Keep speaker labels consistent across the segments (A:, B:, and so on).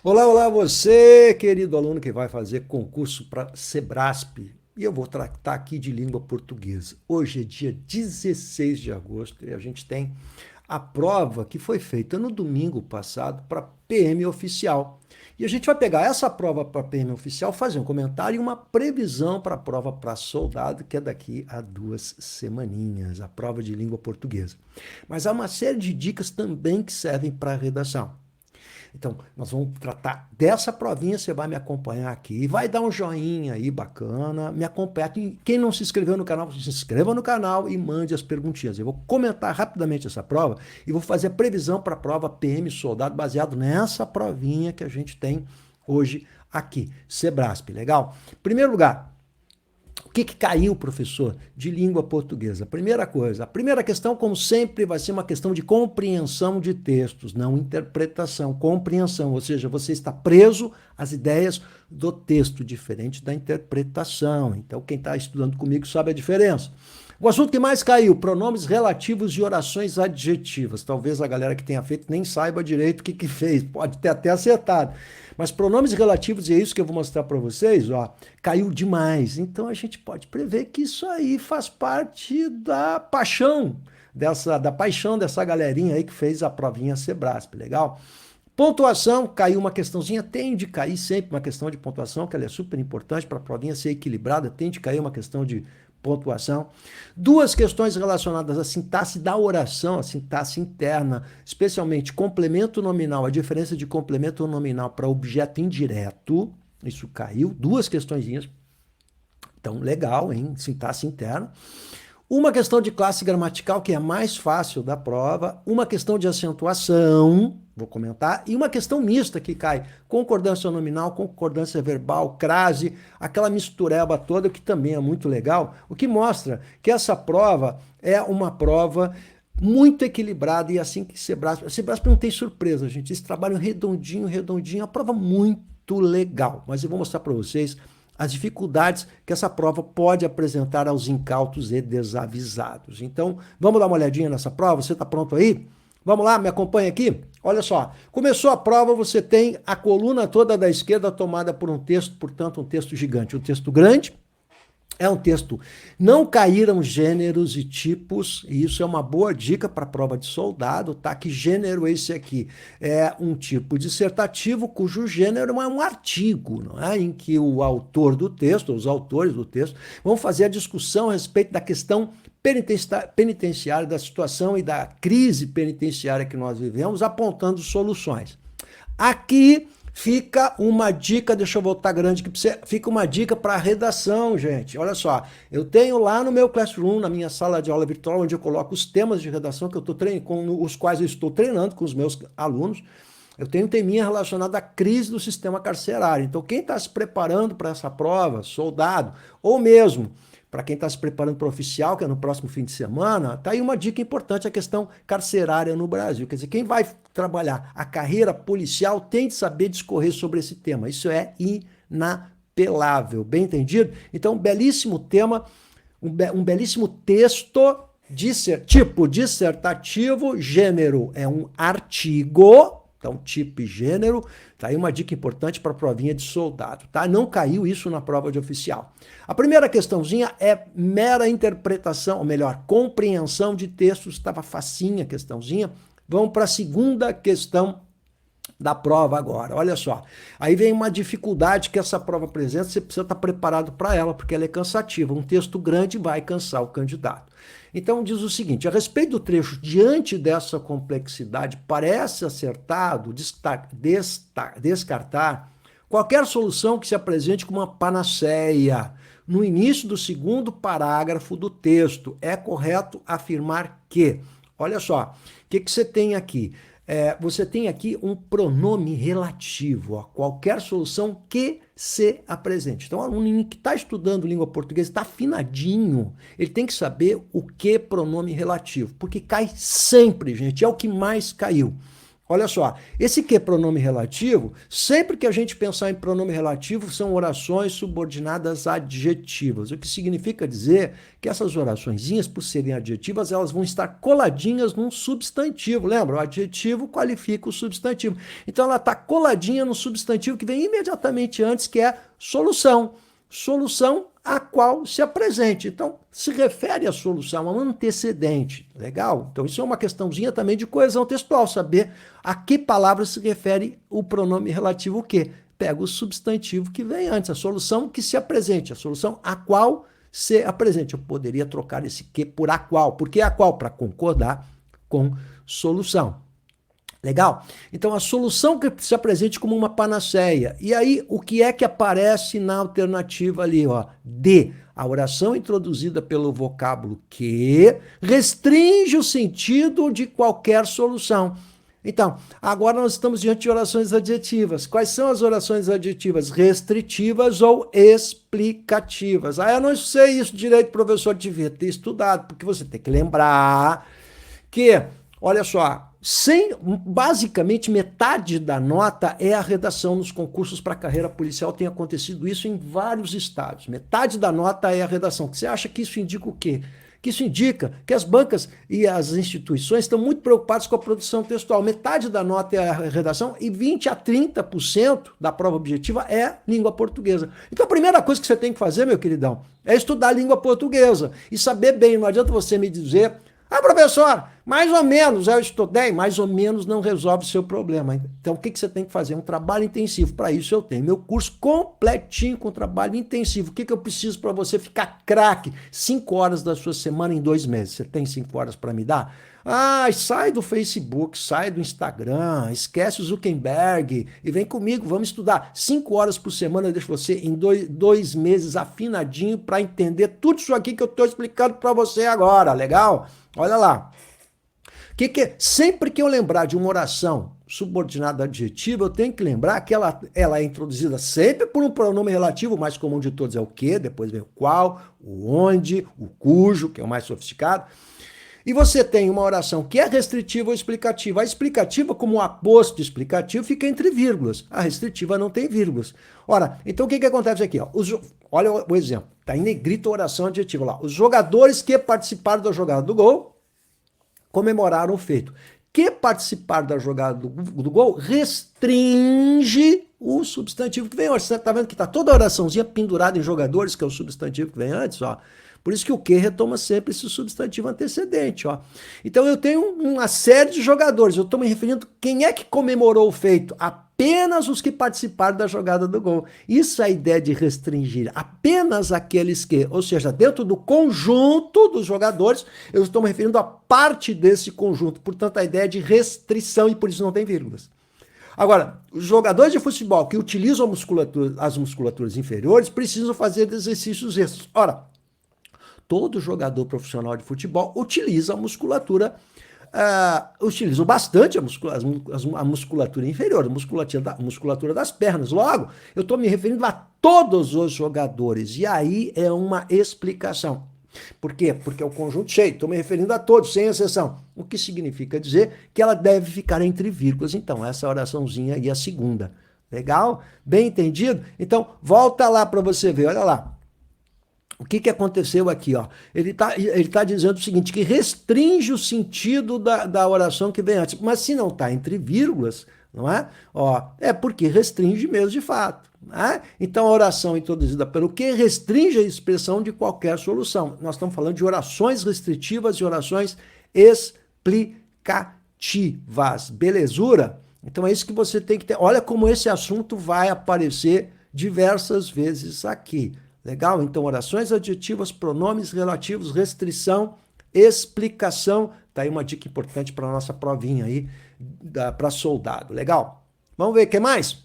A: Olá, olá, você, querido aluno que vai fazer concurso para Sebrasp. E eu vou tratar aqui de língua portuguesa. Hoje é dia 16 de agosto e a gente tem a prova que foi feita no domingo passado para PM Oficial. E a gente vai pegar essa prova para PM Oficial, fazer um comentário e uma previsão para a prova para soldado, que é daqui a 2 semaninhas, a prova de língua portuguesa. Mas há uma série de dicas também que servem para a redação. Então, nós vamos tratar dessa provinha, você vai me acompanhar aqui, vai dar um joinha aí bacana, me acompanhar. Quem não se inscreveu no canal, se inscreva no canal e mande as perguntinhas. Eu vou comentar rapidamente essa prova e vou fazer a previsão para a prova PM Soldado, baseado nessa provinha que a gente tem hoje aqui, Sebrasp, legal? Em primeiro lugar, o que caiu, professor, de língua portuguesa? Primeira coisa, a primeira questão, como sempre, vai ser uma questão de compreensão de textos, não interpretação, compreensão, ou seja, você está preso às ideias do texto, diferente da interpretação. Então, quem está estudando comigo sabe a diferença. O assunto que mais caiu, pronomes relativos e orações adjetivas. Talvez a galera que tenha feito nem saiba direito o que fez, pode ter até acertado. Mas pronomes relativos, e é isso que eu vou mostrar para vocês, ó, caiu demais. Então a gente pode prever que isso aí faz parte da paixão dessa galerinha aí que fez a provinha Sebrasp, legal? Pontuação, caiu uma questãozinha, tem de cair sempre uma questão de pontuação, que ela é super importante para a provinha ser equilibrada, tem de cair uma questão de pontuação. Duas questões relacionadas à sintaxe da oração, a sintaxe interna, especialmente complemento nominal, a diferença de complemento nominal para objeto indireto, isso caiu, duas questõezinhas. Então, legal, hein? Sintaxe interna. Uma questão de classe gramatical, que é a mais fácil da prova, uma questão de acentuação, vou comentar, e uma questão mista que cai, concordância nominal, concordância verbal, crase, aquela mistureba toda que também é muito legal, o que mostra que essa prova é uma prova muito equilibrada e assim que Sebrasp não tem surpresa, gente, eles trabalham redondinho, redondinho, é uma prova muito legal, mas eu vou mostrar para vocês as dificuldades que essa prova pode apresentar aos incautos e desavisados. Então, vamos dar uma olhadinha nessa prova? Você está pronto aí? Vamos lá, me acompanha aqui? Olha só, começou a prova, você tem a coluna toda da esquerda tomada por um texto, portanto, um texto gigante, um texto grande. É um texto, não caíram gêneros e tipos, e isso é uma boa dica para a prova de soldado, tá? Que gênero é esse aqui? É um tipo dissertativo cujo gênero é um artigo, não é? Em que o autor do texto, os autores do texto, vão fazer a discussão a respeito da questão penitenciária, da situação e da crise penitenciária que nós vivemos, apontando soluções. Aqui fica uma dica, deixa eu voltar grande aqui para você, fica uma dica para a redação, gente. Olha só, eu tenho lá no meu Classroom, na minha sala de aula virtual, onde eu coloco os temas de redação que eu estou treinando, com os quais eu estou treinando com os meus alunos. Eu tenho um teminha relacionado à crise do sistema carcerário. Então, quem está se preparando para essa prova, soldado, ou mesmo para quem está se preparando para o oficial, que é no próximo fim de semana, tá aí uma dica importante, a questão carcerária no Brasil. Quer dizer, quem vai trabalhar a carreira policial tem de saber discorrer sobre esse tema. Isso é inapelável, bem entendido? Então, um belíssimo tema, um belíssimo texto, tipo dissertativo, gênero é um artigo, então tipo e gênero, tá aí uma dica importante para a provinha de soldado, tá? Não caiu isso na prova de oficial. A primeira questãozinha é mera interpretação, ou melhor, compreensão de textos, estava facinha a questãozinha. Vamos para a segunda questão da prova agora, olha só. Aí vem uma dificuldade que essa prova apresenta, você precisa estar preparado para ela, porque ela é cansativa. Um texto grande vai cansar o candidato. Então diz o seguinte, a respeito do trecho, diante dessa complexidade, parece acertado descartar qualquer solução que se apresente como uma panaceia. No início do segundo parágrafo do texto, é correto afirmar que, olha só, o que você tem aqui? Você tem aqui um pronome relativo a qualquer solução que se apresente. Então, o aluno que está estudando língua portuguesa, está afinadinho, ele tem que saber o que é pronome relativo, porque cai sempre, gente, é o que mais caiu. Olha só, esse que é pronome relativo, sempre que a gente pensar em pronome relativo, são orações subordinadas adjetivas, o que significa dizer que essas oraçõezinhas, por serem adjetivas, elas vão estar coladinhas num substantivo. Lembra? O adjetivo qualifica o substantivo. Então ela está coladinha no substantivo que vem imediatamente antes, que é solução. Solução a qual se apresente. Então, se refere à solução, a um antecedente. Legal? Então, isso é uma questãozinha também de coesão textual, saber a que palavra se refere o pronome relativo o quê? Pega o substantivo que vem antes, a solução que se apresente, a solução a qual se apresente. Eu poderia trocar esse que por a qual. Por que a qual? Para concordar com solução. Legal? Então, a solução que se apresente como uma panaceia. E aí, o que é que aparece na alternativa ali? Ó? D. A oração introduzida pelo vocábulo que restringe o sentido de qualquer solução. Então, agora nós estamos diante de orações adjetivas. Quais são as orações adjetivas? Restritivas ou explicativas. Ah, eu não sei isso direito, professor, devia ter estudado, porque você tem que lembrar que, olha só, basicamente metade da nota é a redação nos concursos para carreira policial. Tem acontecido isso em vários estados. Metade da nota é a redação. Você acha que isso indica o quê? Que isso indica que as bancas e as instituições estão muito preocupadas com a produção textual. Metade da nota é a redação e 20 a 30% da prova objetiva é língua portuguesa. Então a primeira coisa que você tem que fazer, meu queridão, é estudar a língua portuguesa e saber bem. Não adianta você me dizer: ah, professor, mais ou menos, eu estudei, mais ou menos não resolve o seu problema. Então, o que você tem que fazer? Um trabalho intensivo. Para isso, eu tenho meu curso completinho com trabalho intensivo. O que eu preciso para você ficar craque? 5 horas da sua semana em 2 meses. Você tem 5 horas para me dar? Ah, sai do Facebook, sai do Instagram, esquece o Zuckerberg e vem comigo, vamos estudar. 5 horas por semana, eu deixo você em 2 meses afinadinho para entender tudo isso aqui que eu estou explicando para você agora, legal? Olha lá. Sempre que eu lembrar de uma oração subordinada adjetiva, eu tenho que lembrar que ela é introduzida sempre por um pronome relativo. O mais comum de todos é o que, depois vem o qual, o onde, o cujo, que é o mais sofisticado. E você tem uma oração que é restritiva ou explicativa. A explicativa, como o aposto explicativo, fica entre vírgulas. A restritiva não tem vírgulas. Ora, então o que acontece aqui? Ó? Olha o exemplo. Está em negrito a oração adjetiva lá. Os jogadores que participaram da jogada do gol comemoraram o feito. Que participar da jogada do gol restringe o substantivo que vem antes. Você está vendo que está toda a oraçãozinha pendurada em jogadores, que é o substantivo que vem antes, ó. Por isso que o que retoma sempre esse substantivo antecedente, ó. Então eu tenho uma série de jogadores, eu estou me referindo quem é que comemorou o feito? Apenas os que participaram da jogada do gol. Isso é a ideia de restringir, apenas aqueles que, ou seja, dentro do conjunto dos jogadores, eu estou me referindo a parte desse conjunto, portanto a ideia é de restrição e por isso não tem vírgulas. Agora, os jogadores de futebol que utilizam as musculaturas inferiores precisam fazer exercícios extras. Ora, todo jogador profissional de futebol utiliza a musculatura, utiliza bastante a musculatura inferior, a musculatura das pernas. Logo, eu estou me referindo a todos os jogadores, e aí é uma explicação. Por quê? Porque é o conjunto cheio, estou me referindo a todos, sem exceção. O que significa dizer que ela deve ficar entre vírgulas. Então, essa oraçãozinha aí é a segunda. Legal? Bem entendido? Então, volta lá para você ver, olha lá. O que aconteceu aqui? Ó? Ele tá dizendo o seguinte, que restringe o sentido da oração que vem antes. Mas se não está entre vírgulas, não é? Ó, é porque restringe mesmo de fato. Né? Então a oração introduzida pelo que restringe a expressão de qualquer solução. Nós estamos falando de orações restritivas e orações explicativas. Belezura? Então é isso que você tem que ter. Olha como esse assunto vai aparecer diversas vezes aqui. Legal? Então, orações adjetivas, pronomes relativos, restrição, explicação. Tá aí uma dica importante para a nossa provinha aí, para soldado. Legal? Vamos ver o que mais?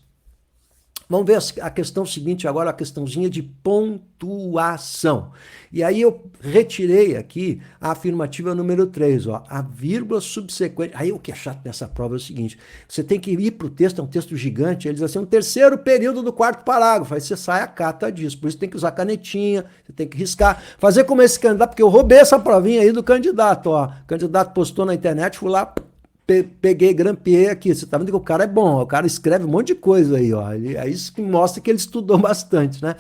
A: Vamos ver a questão seguinte agora, a questãozinha de pontuação. E aí eu retirei aqui a afirmativa número 3, ó, a vírgula subsequente. Aí o que é chato nessa prova é o seguinte, você tem que ir para o texto, é um texto gigante, ele diz assim, um terceiro período do 4º parágrafo, aí você sai a cata disso, por isso tem que usar canetinha, você tem que riscar, fazer como esse candidato, porque eu roubei essa provinha aí do candidato, ó, o candidato postou na internet, fui lá, peguei, grampeei aqui. Você tá vendo que o cara é bom, o cara escreve um monte de coisa aí, ó. É isso que mostra que ele estudou bastante, né?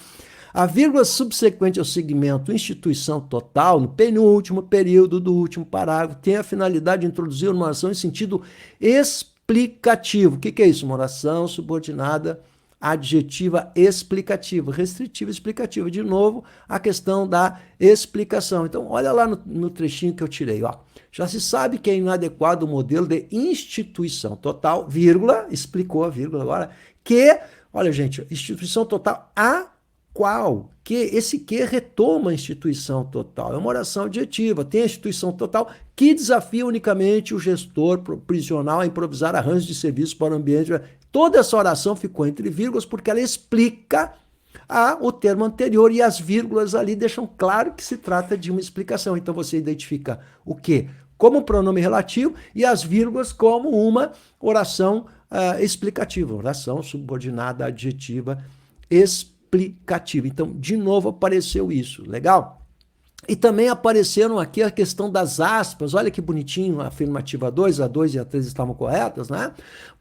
A: A vírgula subsequente ao segmento instituição total, no penúltimo período do último parágrafo, tem a finalidade de introduzir uma oração em sentido explicativo. O que é isso? Uma oração subordinada adjetiva explicativa, restritiva explicativa. De novo, a questão da explicação. Então, olha lá no trechinho que eu tirei, ó. Já se sabe que é inadequado o modelo de instituição total, vírgula, explicou a vírgula agora, que, olha gente, instituição total a qual? Que esse que retoma a instituição total. É uma oração adjetiva. Tem a instituição total que desafia unicamente o gestor prisional a improvisar arranjos de serviço para o ambiente. Toda essa oração ficou entre vírgulas porque ela explica o termo anterior e as vírgulas ali deixam claro que se trata de uma explicação. Então você identifica o que como um pronome relativo e as vírgulas como uma oração explicativa, oração subordinada adjetiva explicativa. Então, de novo apareceu isso, legal? E também apareceram aqui a questão das aspas, olha que bonitinho, a afirmativa 2, a 2 e a 3 estavam corretas, né?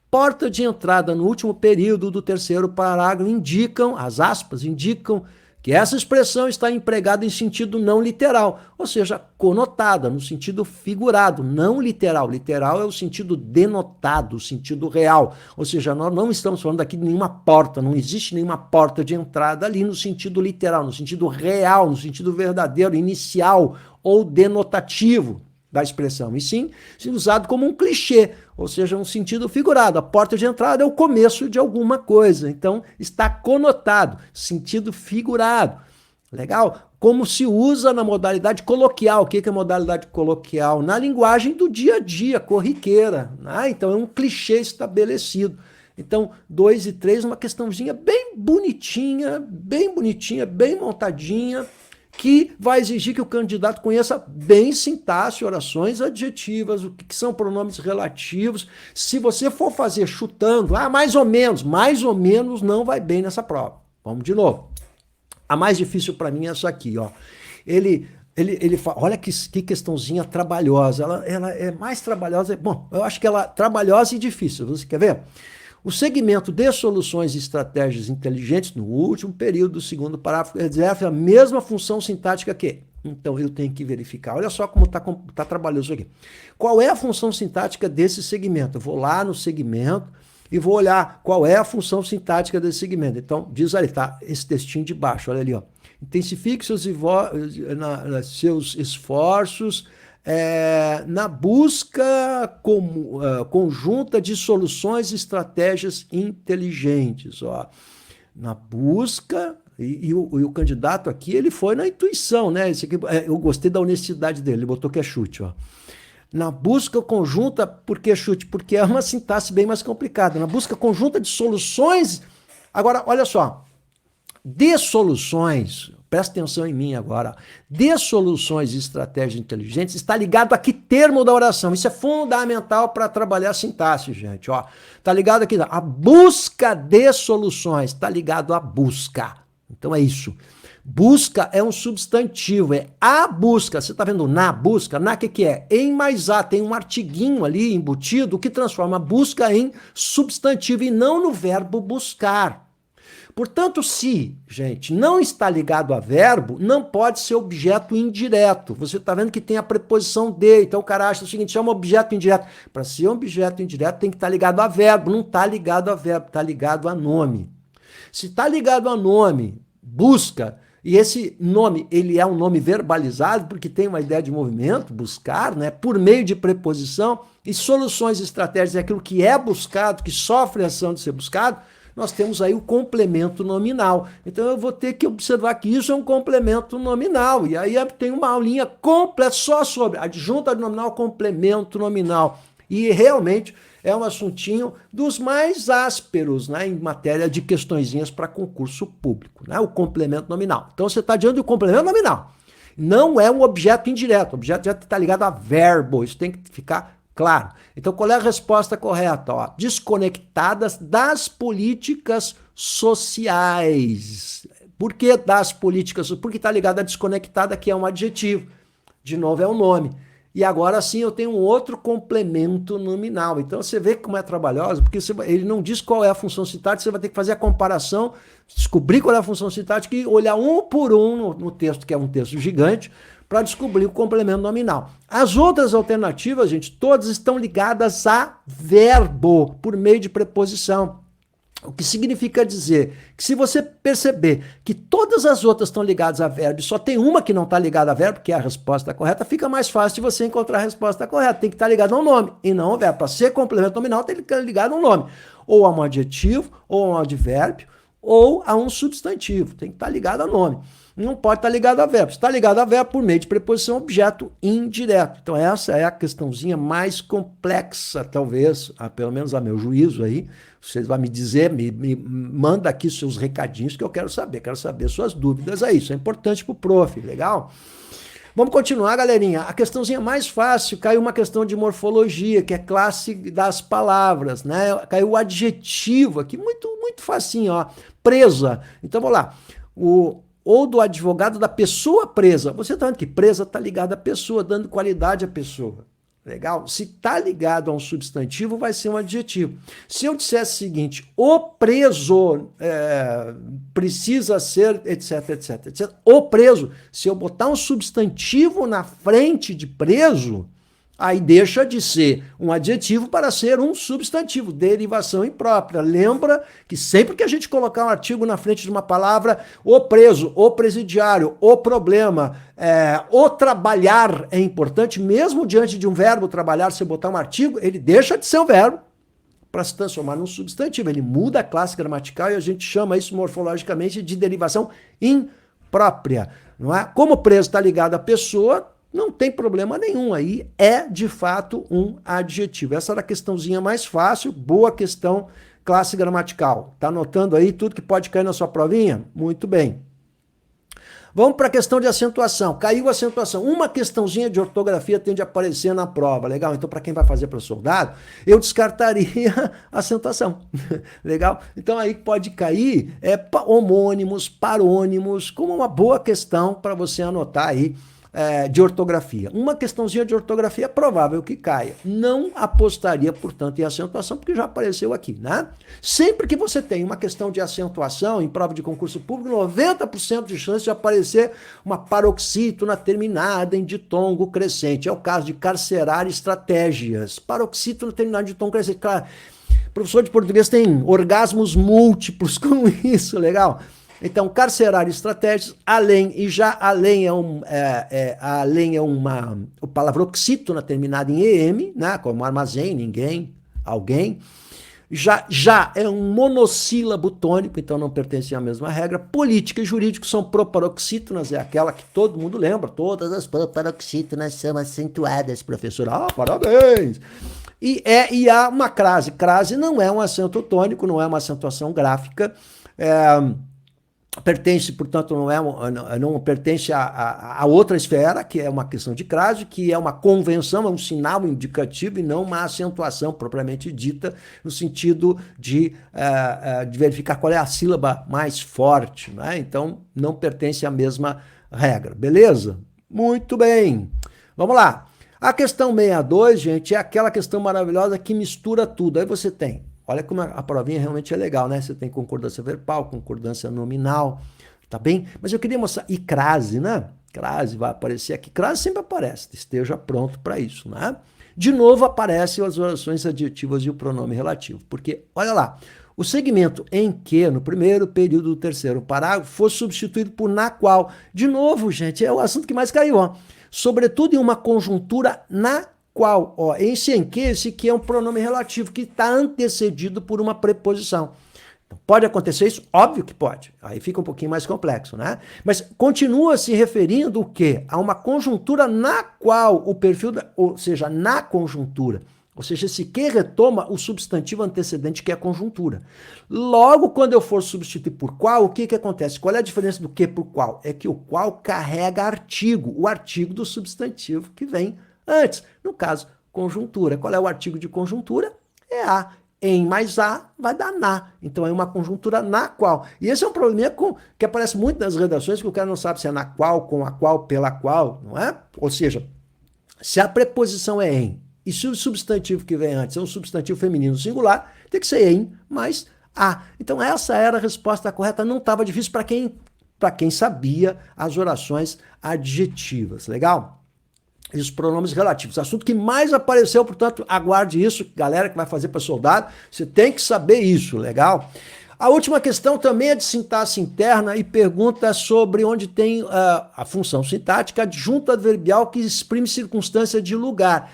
A: Porta de entrada no último período do terceiro parágrafo indicam, as aspas indicam que essa expressão está empregada em sentido não literal, ou seja, conotada, no sentido figurado, não literal. Literal é o sentido denotado, o sentido real. Ou seja, nós não estamos falando aqui de nenhuma porta, não existe nenhuma porta de entrada ali no sentido literal, no sentido real, no sentido verdadeiro, inicial ou denotativo da expressão, e sim usado como um clichê, ou seja, um sentido figurado. A porta de entrada é o começo de alguma coisa, então está conotado, sentido figurado. Legal? Como se usa na modalidade coloquial. O que é modalidade coloquial? Na linguagem do dia a dia, corriqueira. Né? Então é um clichê estabelecido. Então, 2 e 3, uma questãozinha bem bonitinha, bem montadinha, que vai exigir que o candidato conheça bem sintaxe, orações adjetivas, o que são pronomes relativos. Se você for fazer chutando, mais ou menos não vai bem nessa prova. Vamos de novo. A mais difícil para mim é essa aqui, ó. Ele fala, olha que questãozinha trabalhosa. Ela é mais trabalhosa. Bom, eu acho que ela é trabalhosa e difícil. Você quer ver? O segmento de soluções e estratégias inteligentes, no último período do segundo parágrafo, exerce a mesma função sintática que. Então, eu tenho que verificar. Olha só como tá trabalhoso isso aqui. Qual é a função sintática desse segmento? Eu vou lá no segmento e vou olhar qual é a função sintática desse segmento. Então, diz ali, tá? Esse textinho de baixo, olha ali, ó. Intensifique seus esforços na busca conjunta de soluções e estratégias inteligentes. Ó. Na busca, e o candidato aqui, ele foi na intuição, né? Esse aqui, eu gostei da honestidade dele, ele botou que é chute, ó. Na busca conjunta, por que chute? Porque é uma sintaxe bem mais complicada. Na busca conjunta de soluções. Agora, olha só, de soluções, presta atenção em mim agora, de soluções e estratégias inteligentes está ligado a que termo da oração? Isso é fundamental para trabalhar a sintaxe, gente. Ó, tá ligado aqui, a busca de soluções, está ligado à busca. Então é isso. Busca é um substantivo, é a busca. Você está vendo na busca? Na que é? Em mais a, tem um artiguinho ali embutido que transforma a busca em substantivo e não no verbo buscar. Portanto, se, gente, não está ligado a verbo, não pode ser objeto indireto. Você está vendo que tem a preposição de, então o cara acha o seguinte, chama objeto indireto. Para ser um objeto indireto tem que estar ligado a verbo, não está ligado a verbo, está ligado a nome. Se está ligado a nome, busca, e esse nome, ele é um nome verbalizado, porque tem uma ideia de movimento, buscar, né, por meio de preposição, e soluções e estratégias é aquilo que é buscado, que sofre a ação de ser buscado, nós temos aí o complemento nominal. Então eu vou ter que observar que isso é um complemento nominal, e aí tem uma aulinha completa só sobre adjunto nominal, complemento nominal, e realmente é um assuntinho dos mais ásperos, né, em matéria de questõezinhas para concurso público, né, o complemento nominal. Então você está diante do complemento nominal. Não é um objeto indireto, o objeto já está ligado a verbo, isso tem que ficar claro. Então qual é a resposta correta? Ó, desconectadas das políticas sociais. Por que das políticas? Porque está ligado a desconectada, que é um adjetivo. De novo, é um nome. E agora sim eu tenho um outro complemento nominal. Então você vê como é trabalhoso, porque ele não diz qual é a função sintática, você vai ter que fazer a comparação, descobrir qual é a função sintática e olhar um por um no texto, que é um texto gigante, para descobrir o complemento nominal. As outras alternativas, gente, todas estão ligadas a verbo, por meio de preposição. O que significa dizer que se você perceber que todas as outras estão ligadas a verbo e só tem uma que não está ligada a verbo, que é a resposta correta, fica mais fácil de você encontrar a resposta correta. Tem que estar ligado ao nome e não ao verbo. Para ser complemento nominal, tem que estar ligado ao nome. Ou a um adjetivo, ou a um advérbio, ou a um substantivo. Tem que estar ligado ao nome. Não pode estar ligado a verbo. Está ligado a verbo por meio de preposição objeto indireto. Então essa é a questãozinha mais complexa, talvez, pelo menos a meu juízo aí. Você vai me dizer, me manda aqui seus recadinhos que eu quero saber suas dúvidas aí. Isso é importante para o prof, legal? Vamos continuar, galerinha. A questãozinha mais fácil, caiu uma questão de morfologia, que é classe das palavras, né? Caiu o adjetivo aqui, muito facinho, ó. Presa. Então, vamos lá. Ou do advogado da pessoa presa. Você está vendo que presa está ligada à pessoa, dando qualidade à pessoa. Legal? Se está ligado a um substantivo, vai ser um adjetivo. Se eu dissesse o seguinte, o preso precisa ser, etc, etc, etc. O preso, se eu botar um substantivo na frente de preso, aí deixa de ser um adjetivo para ser um substantivo, derivação imprópria. Lembra que sempre que a gente colocar um artigo na frente de uma palavra, o preso, o presidiário, o problema, o trabalhar é importante, mesmo diante de um verbo trabalhar, se botar um artigo, ele deixa de ser um verbo para se transformar num substantivo. Ele muda a classe gramatical e a gente chama isso morfologicamente de derivação imprópria. Não é? Como o preso está ligado à pessoa, não tem problema nenhum aí, é de fato um adjetivo. Essa era a questãozinha mais fácil, boa questão, classe gramatical. Tá anotando aí tudo que pode cair na sua provinha? Muito bem. Vamos para a questão de acentuação. Caiu a acentuação. Uma questãozinha de ortografia tende a aparecer na prova, legal? Então, para quem vai fazer para soldado, eu descartaria a acentuação, legal? Então, aí pode cair homônimos, parônimos, como uma boa questão para você anotar aí, de ortografia. Uma questãozinha de ortografia é provável que caia. Não apostaria, portanto, em acentuação, porque já apareceu aqui, né? Sempre que você tem uma questão de acentuação em prova de concurso público, 90% de chance de aparecer uma paroxítona terminada em ditongo crescente. É o caso de carcerar estratégias. Paroxítona terminada em ditongo crescente. Claro, professor de português tem orgasmos múltiplos com isso, legal? Então, carcerar estratégias, além, e já além além é uma palavra oxítona terminada em EM, né, como armazém, ninguém, alguém. Já é um monossílabo tônico, então não pertence à mesma regra. Política e jurídico são proparoxítonas, é aquela que todo mundo lembra. Todas as proparoxítonas são acentuadas, professor. Ah, parabéns! E há uma crase. Crase não é um acento tônico, não é uma acentuação gráfica. Pertence, portanto, não pertence a outra esfera, que é uma questão de crase, que é uma convenção, é um sinal indicativo e não uma acentuação propriamente dita, no sentido de verificar qual é a sílaba mais forte, né? Então, não pertence à mesma regra, beleza? Muito bem. Vamos lá. A questão 62, gente, é aquela questão maravilhosa que mistura tudo. Aí você tem, olha como a provinha realmente é legal, né? Você tem concordância verbal, concordância nominal, tá bem? Mas eu queria mostrar, e crase, né? Crase vai aparecer aqui. Crase sempre aparece, esteja pronto para isso, né? De novo aparecem as orações adjetivas e o pronome relativo, porque, olha lá, o segmento em que, no primeiro período do terceiro parágrafo, for substituído por na qual. De novo, gente, é o assunto que mais caiu, ó. Sobretudo em uma conjuntura na qual, ó, esse em que, esse que é um pronome relativo que está antecedido por uma preposição. Então, pode acontecer isso? Óbvio que pode. Aí fica um pouquinho mais complexo, né? Mas continua se referindo o quê? A uma conjuntura na qual o perfil, ou seja, na conjuntura, ou seja, esse que retoma o substantivo antecedente que é a conjuntura. Logo, quando eu for substituir por qual, o que acontece? Qual é a diferença do que por qual? É que o qual carrega artigo, o artigo do substantivo que vem antes. No caso, conjuntura. Qual é o artigo de conjuntura? É a. Em mais a vai dar na. Então é uma conjuntura na qual. E esse é um problema que aparece muito nas redações, que o cara não sabe se é na qual, com a qual, pela qual, não é? Ou seja, Se a preposição é em e se o substantivo que vem antes é um substantivo feminino singular, tem que ser em mais a. Então essa era a resposta correta, não estava difícil para quem sabia as orações adjetivas, legal? E os pronomes relativos, assunto que mais apareceu, portanto, aguarde isso, galera que vai fazer para soldado, você tem que saber isso, legal? A última questão também é de sintaxe interna e pergunta sobre onde tem a função sintática adjunto adverbial que exprime circunstância de lugar.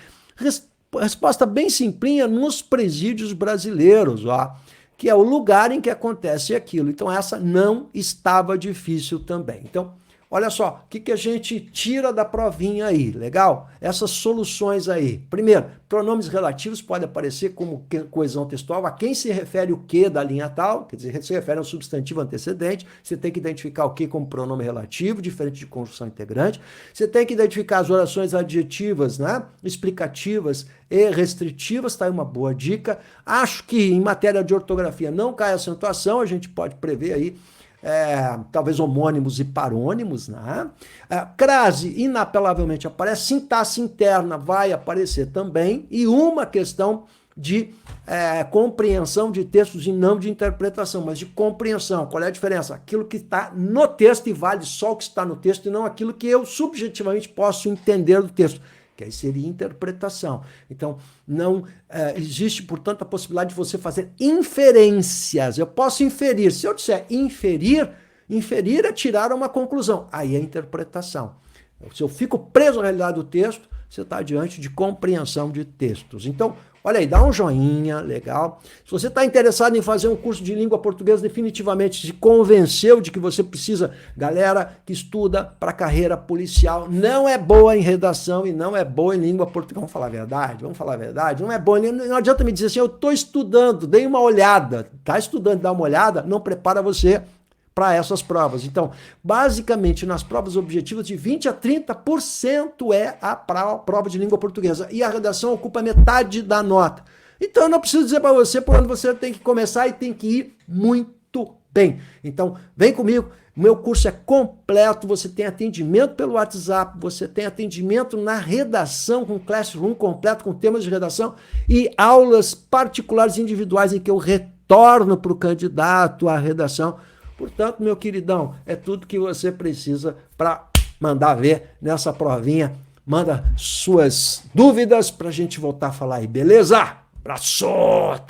A: Resposta bem simplinha, nos presídios brasileiros, ó, que é o lugar em que acontece aquilo. Então essa não estava difícil também. Então, olha só, o que a gente tira da provinha aí, legal? Essas soluções aí. Primeiro, pronomes relativos podem aparecer como coesão textual, a quem se refere o que da linha tal, quer dizer, se refere ao substantivo antecedente, você tem que identificar o que como pronome relativo, diferente de conjunção integrante, você tem que identificar as orações adjetivas, né, explicativas e restritivas, tá aí uma boa dica. Acho que em matéria de ortografia não cai acentuação, a gente pode prever aí talvez homônimos e parônimos, né? Crase, inapelavelmente aparece, sintaxe interna vai aparecer também, e uma questão de compreensão de textos e não de interpretação, mas de compreensão. Qual é a diferença? Aquilo que está no texto e vale só o que está no texto e não aquilo que eu subjetivamente posso entender do texto, que aí seria interpretação. Então, não existe, portanto, a possibilidade de você fazer inferências. Eu posso inferir. Se eu disser inferir é tirar uma conclusão. Aí é interpretação. Se eu fico preso à realidade do texto, você está diante de compreensão de textos. Então, olha aí, dá um joinha, legal. Se você está interessado em fazer um curso de língua portuguesa, definitivamente se convenceu de que você precisa, galera que estuda para carreira policial, não é boa em redação e não é boa em língua portuguesa. Vamos falar a verdade? Vamos falar a verdade? Não é boa, não adianta me dizer assim, eu estou estudando, dei uma olhada. Está estudando, dá uma olhada, não prepara você para essas provas. Então, basicamente, nas provas objetivas, de 20% a 30% é a prova de língua portuguesa. E a redação ocupa metade da nota. Então, eu não preciso dizer para você por onde você tem que começar e tem que ir muito bem. Então, vem comigo. Meu curso é completo, você tem atendimento pelo WhatsApp, você tem atendimento na redação com Classroom completo, com temas de redação e aulas particulares individuais em que eu retorno para o candidato à redação. Portanto, meu queridão, é tudo que você precisa para mandar ver nessa provinha. Manda suas dúvidas para a gente voltar a falar aí, beleza? Abraço!